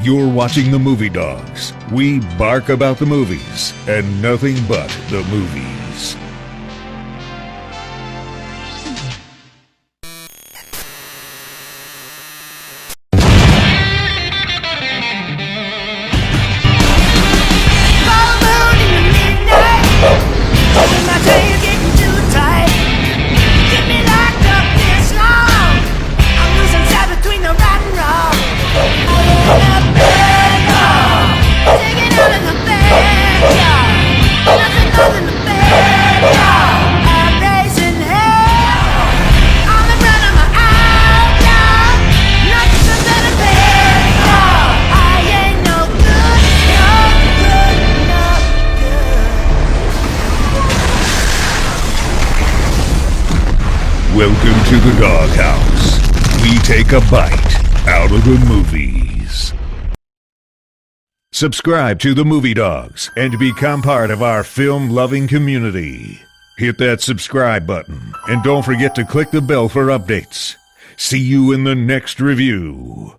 You're watching the Movie Dogs. We bark about the movies and nothing but the movies. Welcome to the Doghouse. We take a bite out of the movies. Subscribe to the Movie Dogs and become part of our film-loving community. Hit that subscribe button and don't forget to click the bell for updates. See you in the next review.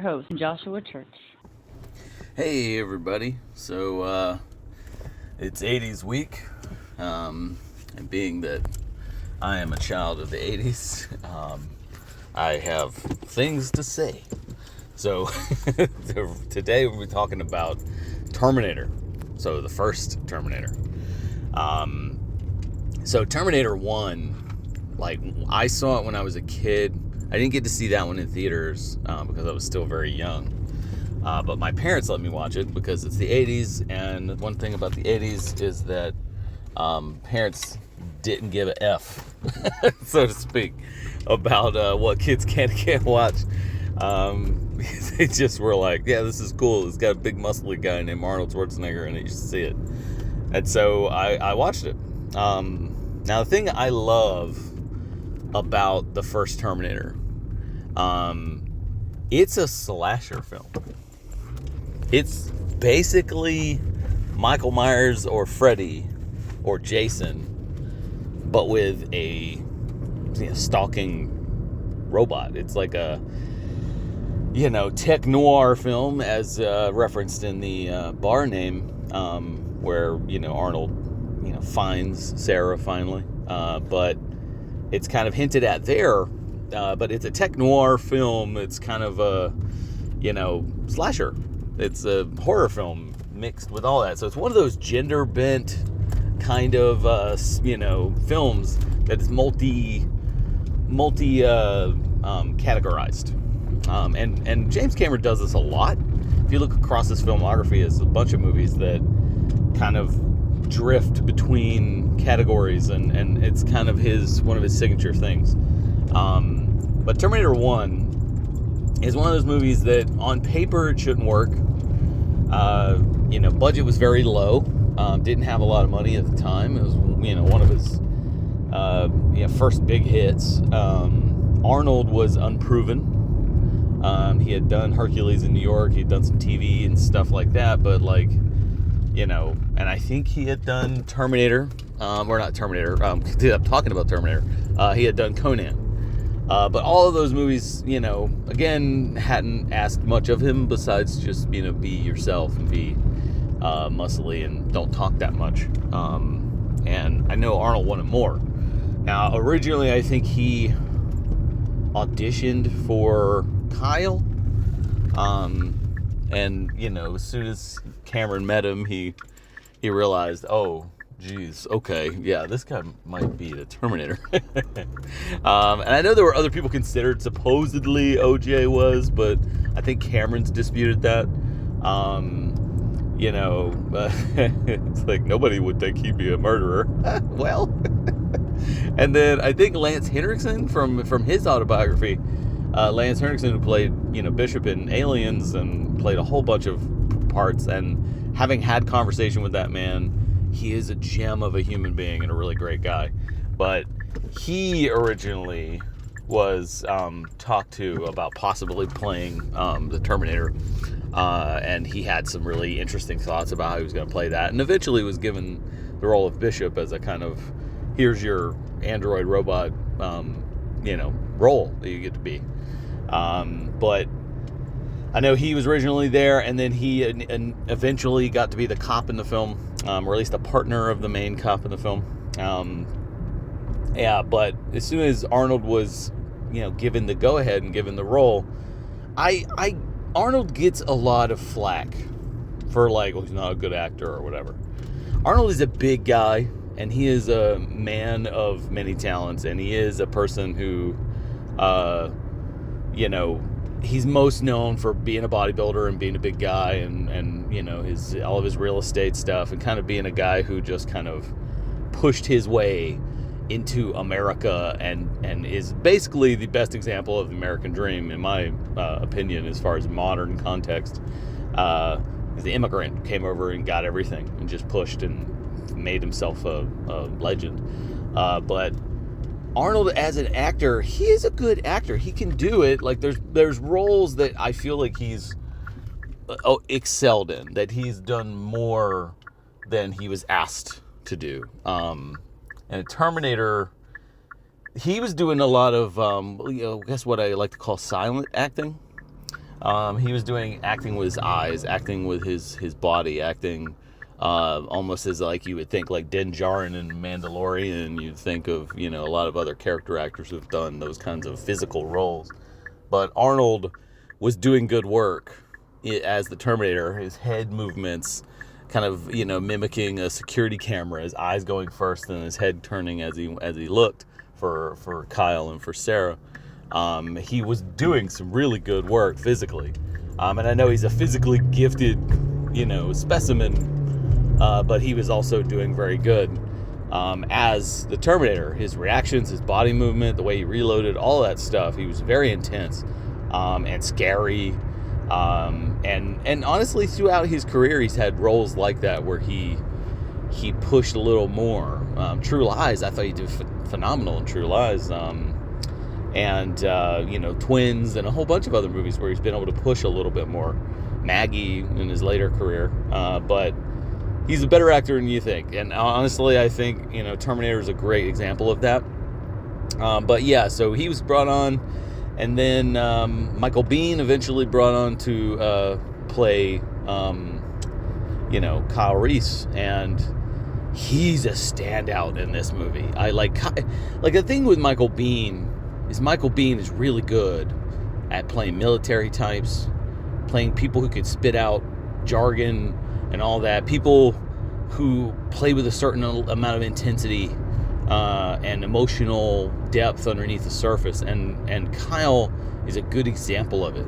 Host Joshua Church. Hey everybody, so it's 80s week, and being that I am a child of the 80s, I have things to say. So today we'll be talking about Terminator, so the first Terminator. So Terminator 1, like, I saw it when I was a kid. I didn't get to see that one in theaters because I was still very young. But my parents let me watch it because it's the 80s, and one thing about the 80s is that parents didn't give a F, so to speak, about what kids can and can't watch. They just were like, yeah, this is cool. It's got a big muscly guy named Arnold Schwarzenegger in it. You should see it. And so I watched it. Now, the thing I love about the first Terminator, it's a slasher film. It's basically Michael Myers or Freddy or Jason, but with a stalking robot. It's like a tech noir film, as referenced in the bar name, where Arnold finds Sarah finally, but it's kind of hinted at there, but it's a tech noir film. It's kind of a slasher, it's a horror film mixed with all that. So it's one of those gender bent kind of films that is multi categorized. And James Cameron does this a lot. If you look across his filmography, it's a bunch of movies that kind of drift between categories, and it's kind of one of his signature things. But Terminator 1 is one of those movies that on paper it shouldn't work. Budget was very low. Didn't have a lot of money at the time. It was, one of his first big hits. Arnold was unproven. He had done Hercules in New York. He'd done some TV and stuff like that, but and I think he had done Terminator. Or not Terminator. I'm talking about Terminator. He had done Conan. But all of those movies, again, hadn't asked much of him besides just, be yourself and be muscly and don't talk that much. And I know Arnold wanted more. Now, originally, I think he auditioned for Kyle. And, as soon as Cameron met him, he realized, oh, geez, okay, yeah, this guy might be the Terminator. And I know there were other people considered. Supposedly OJ was, but I think Cameron's disputed that. It's like nobody would think he'd be a murderer. Well, and then I think Lance Henriksen from his autobiography, Lance Henriksen, who played Bishop in Aliens and played a whole bunch of parts, and having had conversation with that man, he is a gem of a human being and a really great guy. But he originally was talked to about possibly playing the Terminator, and he had some really interesting thoughts about how he was going to play that, and eventually was given the role of Bishop as a kind of, here's your android robot role that you get to be. But I know he was originally there, and then he eventually got to be the cop in the film, or at least a partner of the main cop in the film. But as soon as Arnold was, given the go-ahead and given the role, Arnold gets a lot of flack for he's not a good actor or whatever. Arnold is a big guy, and he is a man of many talents, and he is a person who, he's most known for being a bodybuilder and being a big guy, and all of his real estate stuff, and kind of being a guy who just kind of pushed his way into America and is basically the best example of the American dream, in my opinion, as far as modern context. The immigrant came over and got everything and just pushed and made himself a legend. But Arnold, as an actor, he is a good actor. He can do it. There's roles that I feel like he's excelled in, that he's done more than he was asked to do. And Terminator, he was doing a lot of, I guess what I like to call silent acting. He was doing acting with his eyes, acting with his body, acting almost as you would think Din Djarin in Mandalorian. You'd think of, a lot of other character actors who've done those kinds of physical roles. But Arnold was doing good work as the Terminator. His head movements kind of, mimicking a security camera, his eyes going first and his head turning as he looked for Kyle and for Sarah. He was doing some really good work physically. And I know he's a physically gifted, specimen, but he was also doing very good as the Terminator. His reactions, his body movement, the way he reloaded, all that stuff. He was very intense and scary. And honestly, throughout his career, he's had roles like that where he pushed a little more. True Lies, I thought he did phenomenal in True Lies. And Twins and a whole bunch of other movies where he's been able to push a little bit more. Maggie in his later career. But he's a better actor than you think. And honestly, I think, Terminator is a great example of that. But yeah, so he was brought on. And then Michael Biehn eventually brought on to play, Kyle Reese, and he's a standout in this movie. I like the thing with Michael Biehn is really good at playing military types, playing people who could spit out jargon and all that, people who play with a certain amount of intensity and emotional depth underneath the surface, and Kyle is a good example of it.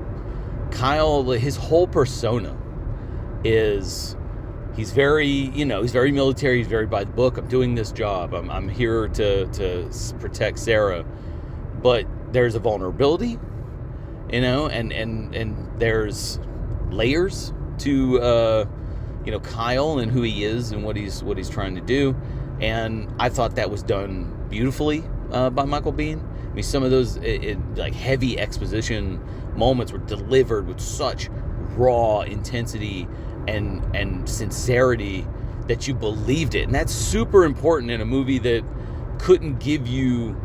Kyle, his whole persona is, he's very military, he's very by the book. I'm doing this job, I'm here to protect Sarah, but there's a vulnerability, and there's layers to Kyle and who he is and what he's trying to do. And I thought that was done beautifully by Michael Biehn. I mean, some of those like heavy exposition moments were delivered with such raw intensity and sincerity that you believed it. And that's super important in a movie that couldn't give you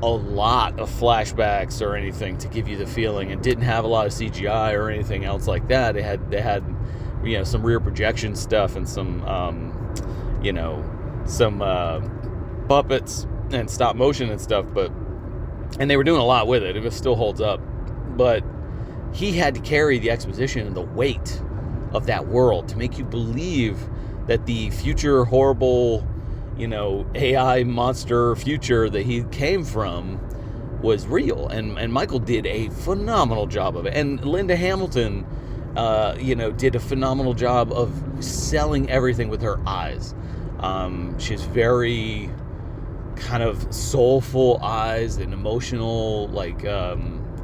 a lot of flashbacks or anything to give you the feeling, and didn't have a lot of CGI or anything else like that. They had some rear projection stuff and some puppets and stop motion and stuff, and they were doing a lot with it. It still holds up, but he had to carry the exposition and the weight of that world to make you believe that the future horrible, AI monster future that he came from was real. And Michael did a phenomenal job of it. And Linda Hamilton, did a phenomenal job of selling everything with her eyes. She's very kind of soulful eyes and emotional,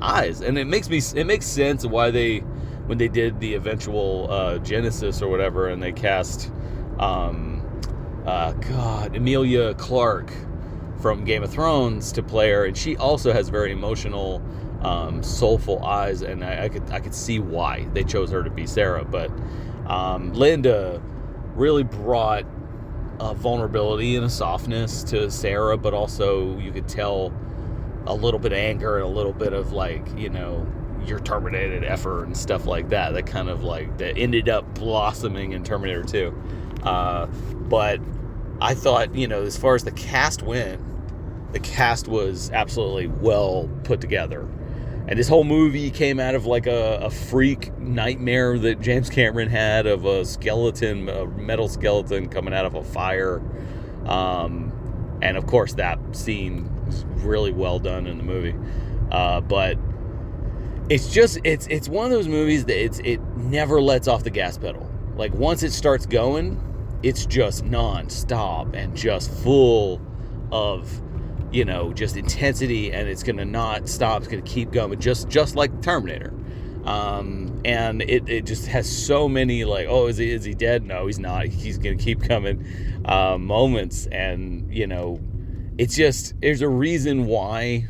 eyes. And it makes sense why when they did the eventual Genesis or whatever, and they cast Emilia Clarke from Game of Thrones to play her, and she also has very emotional, soulful eyes, and I could see why they chose her to be Sarah. But Linda really brought a vulnerability and a softness to Sarah, but also you could tell a little bit of anger and a little bit of you're terminated effort and stuff like that. That kind of that ended up blossoming in Terminator 2. But I thought, as far as the cast went, the cast was absolutely well put together. And this whole movie came out of a freak nightmare that James Cameron had of a metal skeleton coming out of a fire. And of course that scene is really well done in the movie. But it's one of those movies that it never lets off the gas pedal. Once it starts going, it's just non-stop and just full of just intensity, and it's gonna not stop. It's gonna keep going, just like Terminator. And it just has so many is he dead? No, he's not. He's gonna keep coming moments, and it's just, there's a reason why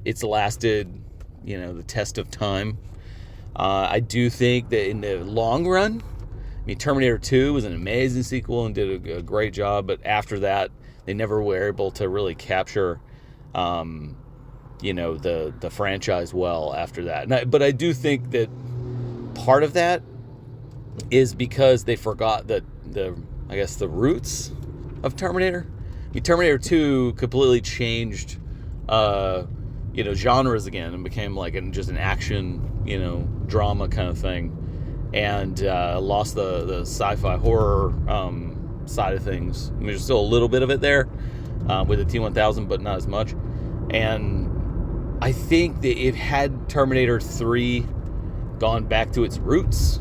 it's lasted the test of time. I do think that in the long run, Terminator 2 was an amazing sequel and did a great job, but after that, they never were able to really capture, the franchise well after that. But I do think that part of that is because they forgot the roots of Terminator. Terminator 2 completely changed, genres again, and became just an action, drama kind of thing. And lost the sci-fi horror side of things. There's still a little bit of it there with the T-1000, but not as much. And I think that if had Terminator 3 gone back to its roots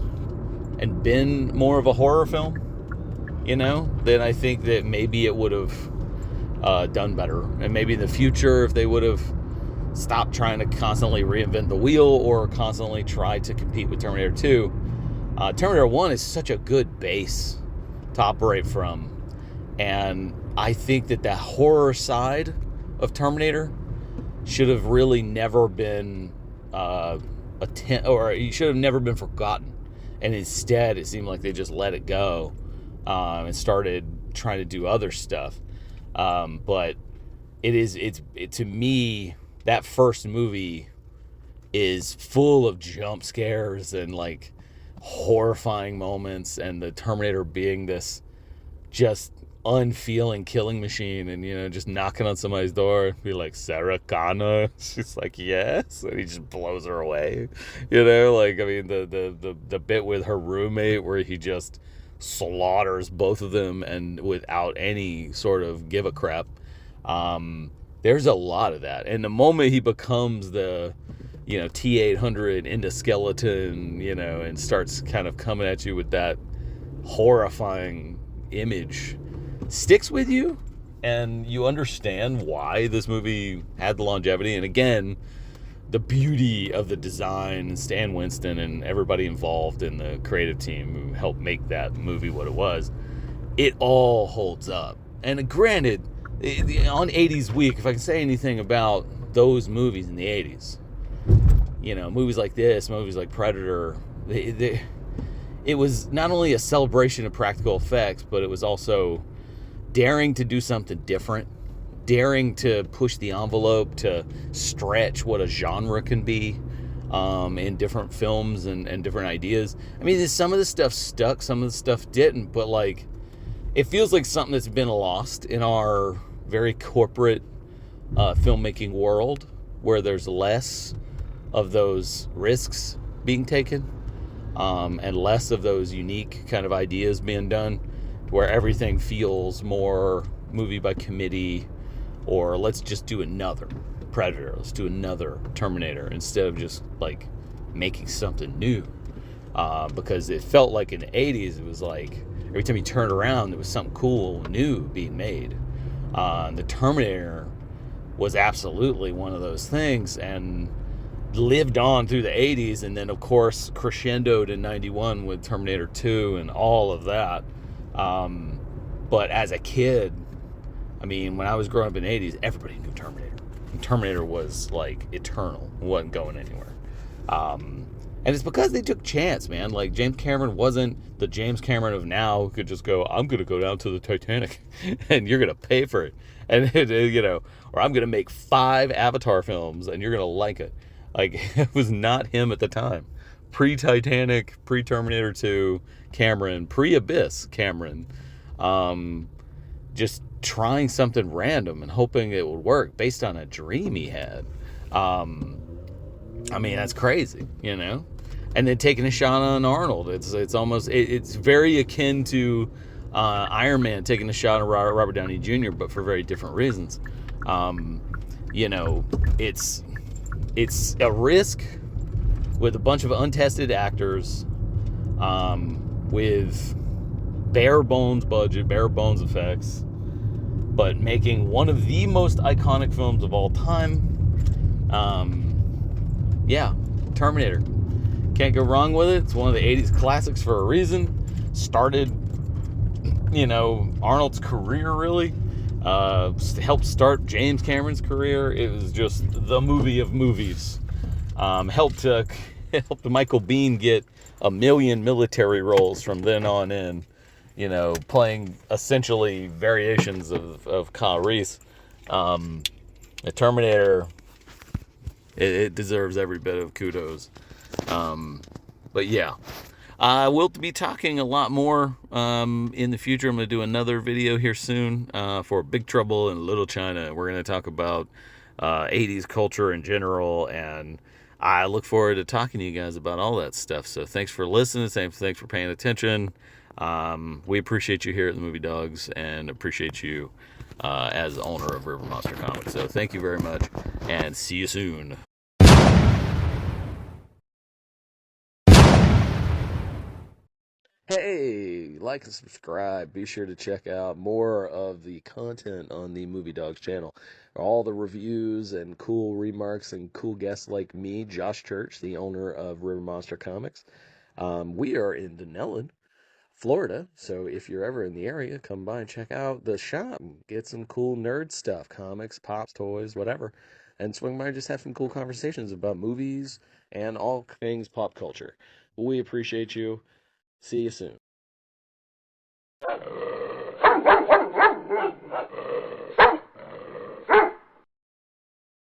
and been more of a horror film, then I think that maybe it would have done better. And maybe in the future, if they would have stopped trying to constantly reinvent the wheel or constantly try to compete with Terminator 2, Terminator 1 is such a good base to operate from. And I think that horror side of Terminator should have really never been it should have never been forgotten. And instead, it seemed like they just let it go and started trying to do other stuff. But to me, that first movie is full of jump scares and horrifying moments, and the Terminator being this just unfeeling killing machine, and just knocking on somebody's door, be like, Sarah Connor. She's like, yes, and he just blows her away. Like, I mean, the bit with her roommate where he just slaughters both of them and without any sort of give a crap. There's a lot of that, and the moment he becomes the T-800 endoskeleton, and starts kind of coming at you with that horrifying image, sticks with you, and you understand why this movie had the longevity. And again, the beauty of the design, and Stan Winston and everybody involved in the creative team who helped make that movie what it was, it all holds up. And granted, on 80s Week, if I can say anything about those movies in the 80s, movies like this, movies like Predator, it was not only a celebration of practical effects, but it was also daring to do something different, daring to push the envelope, to stretch what a genre can be in different films and different ideas. I mean, some of the stuff stuck, some of the stuff didn't, but like, it feels like something that's been lost in our very corporate filmmaking world, where there's less of those risks being taken, and less of those unique kind of ideas being done, where everything feels more movie by committee, or let's just do another Predator, let's do another Terminator, instead of just like making something new. Because it felt like in the 80s, it was like every time you turned around, there was something cool, new being made. The Terminator was absolutely one of those things, and lived on through the 80s, and then of course crescendoed in 91 with Terminator 2 and all of that. But as a kid, I mean, when I was growing up in the 80s, everybody knew Terminator. And Terminator was like eternal, it wasn't going anywhere. And it's because they took chance, man. Like, James Cameron wasn't the James Cameron of now who could just go, I'm going to go down to the Titanic and you're going to pay for it. And, or I'm going to make 5 Avatar films and you're going to like it. Like, it was not him at the time. Pre-Titanic, pre-Terminator 2 Cameron, pre-Abyss Cameron, just trying something random and hoping it would work based on a dream he had. I mean, that's crazy, And then taking a shot on Arnold. It's almost, it's very akin to Iron Man taking a shot on Robert Downey Jr., but for very different reasons. It's a risk with a bunch of untested actors, with bare bones budget, bare bones effects, but making one of the most iconic films of all time. Terminator. Can't go wrong with it. It's one of the 80s classics for a reason. Started, Arnold's career, really. Helped start James Cameron's career. It was just the movie of movies. Helped Michael Biehn get 1 million military roles from then on in, playing essentially variations of Kyle Reese. The Terminator, it deserves every bit of kudos. But yeah, we'll be talking a lot more in the future. I'm going to do another video here soon for Big Trouble in Little China. We're going to talk about 80s culture in general, and I look forward to talking to you guys about all that stuff. So thanks for listening. Thanks for paying attention. We appreciate you here at the Movie Dogs, and appreciate you as the owner of River Monster Comics. So thank you very much, and see you soon. Hey, like and subscribe. Be sure to check out more of the content on the Movie Dogs channel. All the reviews and cool remarks and cool guests like me, Josh Church, the owner of River Monster Comics. We are in Denellen, Florida, so if you're ever in the area, come by and check out the shop. Get some cool nerd stuff, comics, pops, toys, whatever. And swing by and just have some cool conversations about movies and all things pop culture. We appreciate you. See you soon.